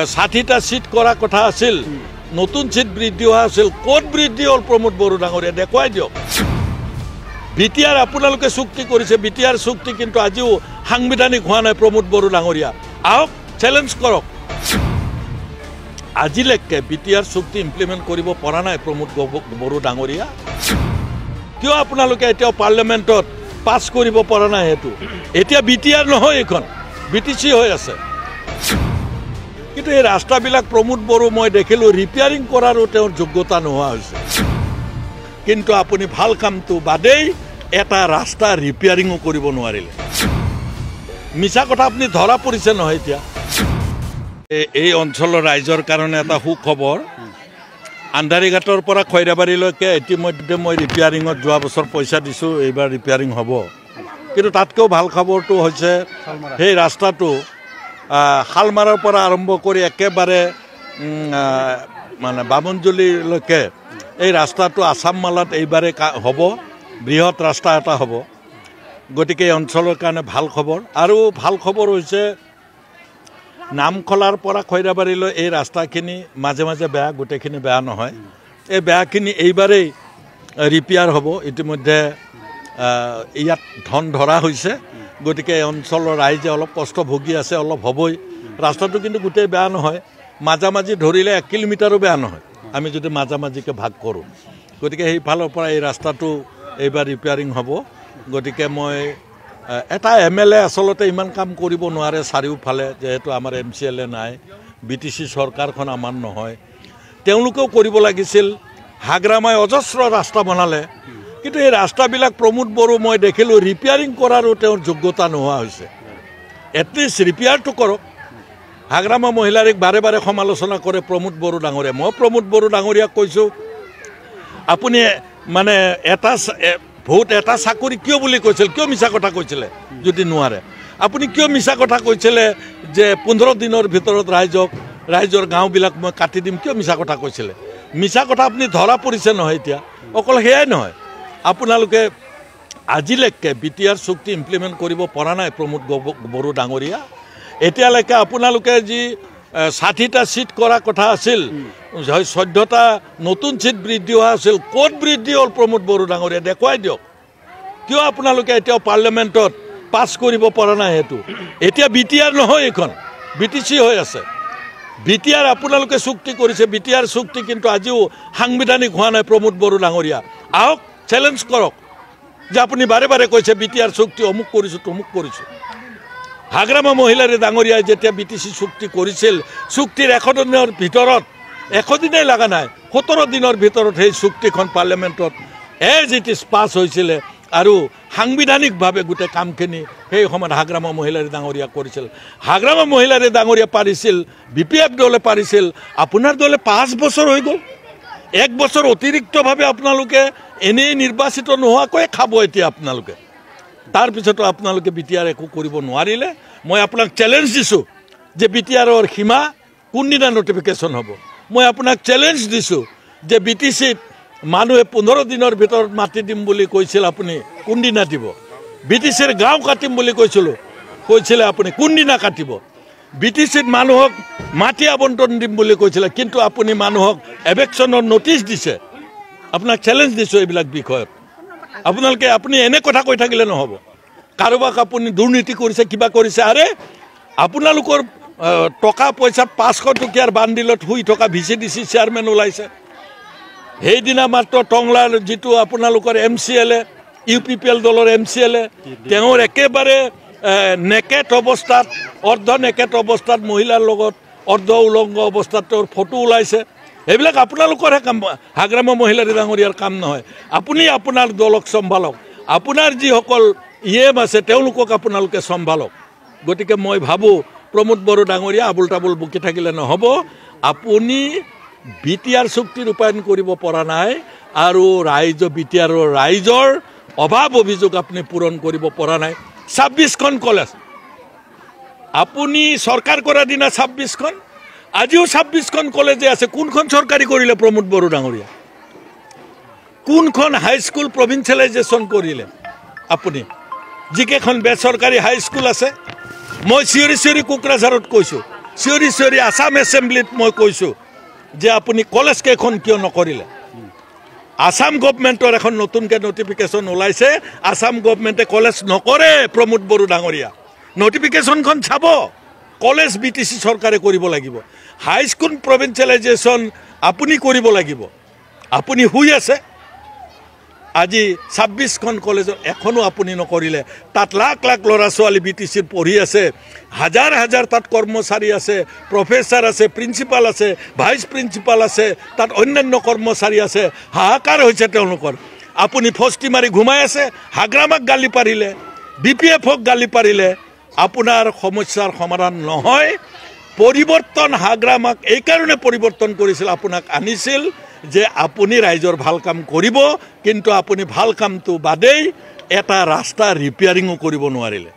60টা seat কৰা কথা আছিল নতুন সিট বৃদ্ধি হোৱা আছিল কোট বৃদ্ধি হল প্ৰমোদ বড়ো ডাঙৰীয়া দেখুৱাই দিয়ক বিটিআৰ আপোনালোকে চুক্তি কৰিছে বিটিআৰ চুক্তি কিন্তু আজিও সাংবিধানিক হোৱা নাই প্ৰমোদ বড়ো ডাঙৰীয়া আহক চ্যালেঞ্জ কৰক আজিলৈকে বিটিআৰ চুক্তি ইমপ্লিমেন্ট কৰিব পৰা নাই প্ৰমোদ বড়ো ডাঙৰীয়া কিয় আপোনালোকে এতিয়া পাৰ্লিমেন্টত পাছ কৰিব পৰা নাই হেতু এতিয়া বিটিআৰ নহয় এখন বিটিসি হৈ আছে কিন্তু এই ৰাস্তাবিলাক প্ৰমোদ বড়ো মই দেখিলো ৰিপেয়াৰিং কৰাৰো তেওঁৰ যোগ্যতা নোহোৱা হৈছে কিন্তু আপুনি ভাল কামটো বাদেই এটা ৰাস্তা ৰিপেয়াৰিংও কৰিব নোৱাৰিলে মিছা কথা আপুনি ধৰা পৰিছে নহয় এতিয়া এই অঞ্চলৰ ৰাইজৰ কাৰণে এটা সুখবৰ আন্ধাৰীঘাটৰ পৰা খৈৰাবাৰীলৈকে ইতিমধ্যে মই ৰিপেয়াৰিঙত যোৱা বছৰ পইচা দিছোঁ এইবাৰ ৰিপেয়াৰিং হ'ব কিন্তু তাতকৈও ভাল খবৰটো হৈছে সেই ৰাস্তাটো শালমাৰৰ পৰা আৰম্ভ কৰি একেবাৰে মানে বামুনজুলিলৈকে এই ৰাস্তাটো আসাম মালাত এইবাৰে হ'ব বৃহৎ ৰাস্তা এটা হ'ব গতিকে এই অঞ্চলৰ কাৰণে ভাল খবৰ আৰু ভাল খবৰ হৈছে নামখলাৰ পৰা খৈৰাবাৰীলৈ এই ৰাস্তাখিনি মাজে মাজে বেয়া গোটেইখিনি বেয়া নহয় এই বেয়াখিনি এইবাৰেই ৰিপেয়াৰ হ'ব ইতিমধ্যে ইয়াত ধন ধৰা হৈছে গতিকে এই অঞ্চলৰ ৰাইজে অলপ কষ্ট ভুগি আছে অলপ হ'বই ৰাস্তাটো কিন্তু গোটেই বেয়া নহয় মাজামাজি ধৰিলে 1 কিলোমিটাৰো বেয়া নহয় আমি যদি মাজামাজিকে ভাগ কৰোঁ গতিকে সেইফালৰ পৰা এই ৰাস্তাটো এইবাৰ ৰিপেয়াৰিং হ'ব গতিকে মই এটা এমএলএ আসলতে ইমান কাম কৰিব নোৱাৰে চাৰিওফালে যেহেতু আমাৰ এমচিএলএ নাই বিটিসি চৰকাৰখন আমাৰ নহয় তেওঁলোকেও কৰিব লাগিছিল হাগ্ৰামাই অজস্ৰ ৰাস্তা বনালে কিন্তু এই ৰাস্তাবিলাক প্ৰমোদ বড়ো মই দেখিলো ৰিপেয়াৰিং কৰাৰো তেওঁৰ যোগ্যতা নোহোৱা হৈছে এটলিষ্ট ৰিপেয়াৰটো কৰক হাগ্ৰামা মহিলাৰিক বাৰে বাৰে সমালোচনা কৰে প্ৰমোদ বড়ো ডাঙৰীয়া মই প্ৰমোদ বড়ো ডাঙৰীয়াক কৈছোঁ আপুনি মানে এটা ভোট এটা চাকৰি কিয় বুলি কৈছিল কিয় মিছা কথা কৈছিলে যদি নোৱাৰে আপুনি কিয় মিছা কথা কৈছিলে যে 15 দিনৰ ভিতৰত ৰাইজৰ গাঁওবিলাক মই কাটি দিম কিয় মিছা কথা কৈছিলে মিছা কথা আপুনি ধৰা পৰিছে নহয় এতিয়া অকল সেয়াই নহয় আপোনালোকে আজিলৈকে বিটিআৰ চুক্তি ইমপ্লিমেন্ট কৰিব পৰা নাই প্ৰমোদ বড়ো ডাঙৰীয়া এতিয়ালৈকে আপোনালোকে যি 60টা সিট কৰা কথা আছিল 14টা নতুন সিট বৃদ্ধি হোৱা আছিল কোট বৃদ্ধি হল প্ৰমোদ বড়ো ডাঙৰীয়া দেখুৱাই দিয়ক কিয় আপোনালোকে এতিয়া পাৰ্লিমেন্টত পাছ কৰিব পৰা নাই হেতু এতিয়া বিটিআৰ নহয় এখন বিটিসি হৈ আছে বিটিআৰ আপোনালোকে চুক্তি কৰিছে বিটিআৰ চুক্তি কিন্তু আজিও সাংবিধানিক হোৱা নাই প্ৰমোদ বড়ো ডাঙৰীয়া আহক চ্যালেঞ্জ কৰক যে আপুনি বাৰে বাৰে কৈছে বিটিআৰ চুক্তি অমুক কৰিছোঁ তমুক কৰিছোঁ হাগ্ৰামা মহিলাৰী ডাঙৰীয়াই যেতিয়া বিটিসি চুক্তি কৰিছিল চুক্তিৰ 100 দিনৰ ভিতৰত 100 দিনেই লগা নাই 17 দিনৰ ভিতৰত সেই চুক্তিখন পাৰ্লিমেন্টত এজ ইট ইজ পাছ হৈছিল আৰু সাংবিধানিকভাৱে গোটেই কামখিনি সেই সময়ত হাগ্ৰামা মহিলাৰী ডাঙৰীয়া কৰিছিল হাগ্ৰামা মহিলাৰী ডাঙৰীয়া পাৰিছিল বিপিএফ দলে পাৰিছিল আপোনাৰ দলে 5 বছৰ হৈ গ'ল 1 বছৰ অতিৰিক্তভাৱে আপোনালোকে এনেই নিৰ্বাচিত নোহোৱাকৈ খাব এতিয়া আপোনালোকে তাৰ পিছতো আপোনালোকে বিটিআৰ একো কৰিব নোৱাৰিলে মই আপোনাক চ্যালেঞ্জ দিছোঁ যে বিটিআৰৰ সীমা কোনদিনা নটিফিকেশ্যন হ'ব মই আপোনাক চ্যালেঞ্জ দিছোঁ যে বিটিসিত মানুহে 15 দিনৰ ভিতৰত মাটি দিম বুলি কৈছিল আপুনি কোনদিনা দিব বিটিসিৰ গাঁও কাটিম বুলি কৈছিলে আপুনি কোনদিনা কাটিব বিটিসিত মানুহক মাটি আবণ্টন দিম বুলি কৈছিলে কিন্তু আপুনি মানুহক এভেকশ্যনৰ নোটিছ দিছে আপোনাক চ্যালেঞ্জ দিছোঁ এইবিলাক বিষয়ত আপুনি এনে কথা কৈ থাকিলে নহ'ব কাৰোবাক আপুনি দুৰ্নীতি কৰিছে কিবা কৰিছে আৰে আপোনালোকৰ টকা পইচা 500 টকীয়াৰ বান্ডিলত শুই থকা ভিচিডিসি চেয়াৰমেন ওলাইছে সেইদিনা মাত্ৰ টংলাৰ যিটো আপোনালোকৰ এমচিএলএ ইউপিপিএল দলৰ এমচিএলএ তেওঁৰ একেবাৰে নেকেট অৱস্থাত অৰ্ধ নেকেট অৱস্থাত মহিলাৰ লগত অৰ্ধ উলংগ অৱস্থাত তেওঁৰ ফটো ওলাইছে এইবিলাক আপোনালোকৰহে কাম হাগ্ৰামা মহিলাৰী ডাঙৰীয়াৰ কাম নহয় আপুনি আপোনাৰ দলক চম্ভালক আপোনাৰ যিসকল ইএম আছে তেওঁলোকক আপোনালোকে চম্ভালক গতিকে মই ভাবোঁ প্ৰমোদ বড়ো ডাঙৰীয়া আবুল তাবুল বকি থাকিলে নহ'ব আপুনি বিটিআৰ চুক্তি ৰূপায়ণ কৰিব পৰা নাই আৰু ৰাইজৰ অভাৱ অভিযোগ আপুনি পূৰণ কৰিব পৰা নাই 26খন কলেজ আপুনি চৰকাৰ কৰাৰ দিনা 26খন আজিও 26খন কলেজে আছে কোনখন চৰকাৰী কৰিলে প্ৰমোদ বড়ো ডাঙৰীয়া কোনখন হাইস্কুল প্ৰভিন্সিয়েলাইজেশ্যন কৰিলে আপুনি যিকেইখন বেচৰকাৰী হাইস্কুল আছে মই চিঞৰি কোকৰাঝাৰত কৈছোঁ চিঞৰি চিঞৰি আসাম এছেম্বলিত মই কৈছোঁ যে আপুনি কলেজ কেইখন কিয় নকৰিলে আসাম গভৰ্ণমেণ্টৰ এখন নতুনকৈ নটিফিকেশ্যন ওলাইছে আসাম গভৰ্ণমেণ্টে কলেজ নকৰে প্ৰমোদ বড়ো ডাঙৰীয়া নটিফিকেশ্যনখন চাব কলেজ BTC চৰকাৰে কৰিব লাগিব হাইস্কুল প্ৰভিঞ্চিয়েলাইজেশ্যন আপুনি কৰিব লাগিব আপুনি শুই আছে আজি 26খন কলেজত এখনো আপুনি নকৰিলে তাত লাখ লাখ ল'ৰা ছোৱালী BTCৰ পঢ়ি আছে হাজাৰ হাজাৰ তাত কৰ্মচাৰী আছে প্ৰফেচাৰ আছে প্ৰিন্সিপাল আছে ভাইচ প্ৰিন্সিপাল আছে তাত অন্যান্য কৰ্মচাৰী আছে হাহাকাৰ হৈছে তেওঁলোকৰ আপুনি ফষ্টি মাৰি ঘুমাই আছে হাগ্ৰামাক গালি পাৰিলে BPFক গালি পাৰিলে আপোনাৰ সমস্যাৰ সমাধান নহয় পৰিৱৰ্তন হাগ্ৰামাক এই কাৰণে পৰিৱৰ্তন কৰিছিল আপোনাক আনিছিল যে আপুনি ৰাইজৰ ভাল কাম কৰিব কিন্তু আপুনি ভাল কামটো বাদেই এটা ৰাস্তা ৰিপেয়াৰিঙো কৰিব নোৱাৰিলে